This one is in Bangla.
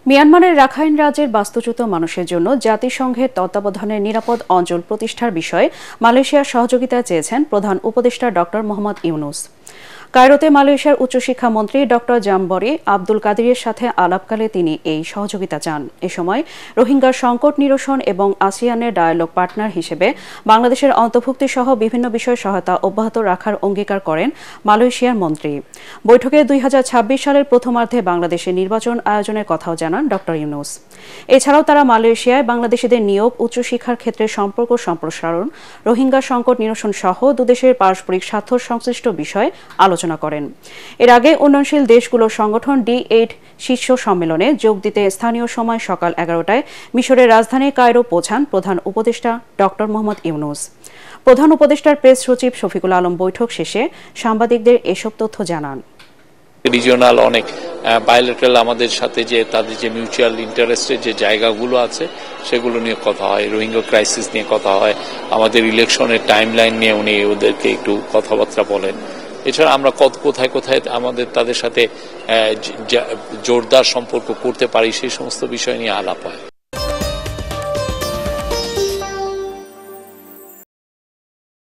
মিয়ানমারের রাখাইন রাজ্যের বাস্তুচ্যুত মানুষের জন্য জাতিসংঘের তত্ত্বাবধানে নিরাপদ অঞ্চল প্রতিষ্ঠার বিষয়ে মালয়েশিয়ার সহযোগিতা চেয়েছেন প্রধান উপদেষ্টা ড মোহাম্মদ ইউনূস। কায়রোতে মালয়েশিয়ার উচ্চশিক্ষা মন্ত্রী ড জাম্বরি আব্দুল কাদিরের সাথে আলাপকালে তিনি এই সহযোগিতা চান। এ সময় রোহিঙ্গার সংকট নিরসন এবং আসিয়ানের ডায়ালগ পার্টনার হিসেবে বাংলাদেশের অন্তর্ভুক্তি সহ বিভিন্ন বিষয়ে সহায়তা অব্যাহত রাখার অঙ্গীকার করেন মালয়েশিয়ার মন্ত্রী। বৈঠকে 2026 সালের প্রথমার্ধে বাংলাদেশে নির্বাচন আয়োজনের কথাও জানান ড ইউনূস। এছাড়াও তারা মালয়েশিয়ায় বাংলাদেশিদের নিয়োগ, উচ্চশিক্ষার ক্ষেত্রে সম্পর্ক সম্প্রসারণ, রোহিঙ্গা সংকট নিরসন সহ দুদেশের পারস্পরিক স্বার্থ সংশ্লিষ্ট বিষয়ে আলোচনা করেন। এর আগে উন্নয়নশীল দেশগুলোর সংগঠন D8 শীর্ষ সম্মেলনে যোগ দিতে স্থানীয় সময় সকাল 11টায় মিশরের রাজধানী কায়রো পৌঁছান প্রধান উপদেষ্টা ড মোহাম্মদ ইউনূস। প্রধান উপদেষ্টার প্রেস সচিব শফিকুল আলম বৈঠক শেষে সাংবাদিকদের এসব তথ্য জানান। রিজিওনাল অনেক বায়োলেটারাল আমাদের সাথে যে তাদের যে মিউচুয়াল ইন্টারেস্টের যে জায়গাগুলো আছে সেগুলো নিয়ে কথা হয়, রোহিঙ্গা ক্রাইসিস নিয়ে কথা হয়, আমাদের ইলেকশনের টাইমলাইন নিয়ে উনি ওদেরকে একটু কথাবার্তা বলেন। এছাড়া আমরা কোথায় কোথায় আমাদের তাদের সাথে জোরদার সম্পর্ক করতে পারি সেই সমস্ত বিষয় নিয়ে আলাপ হয়।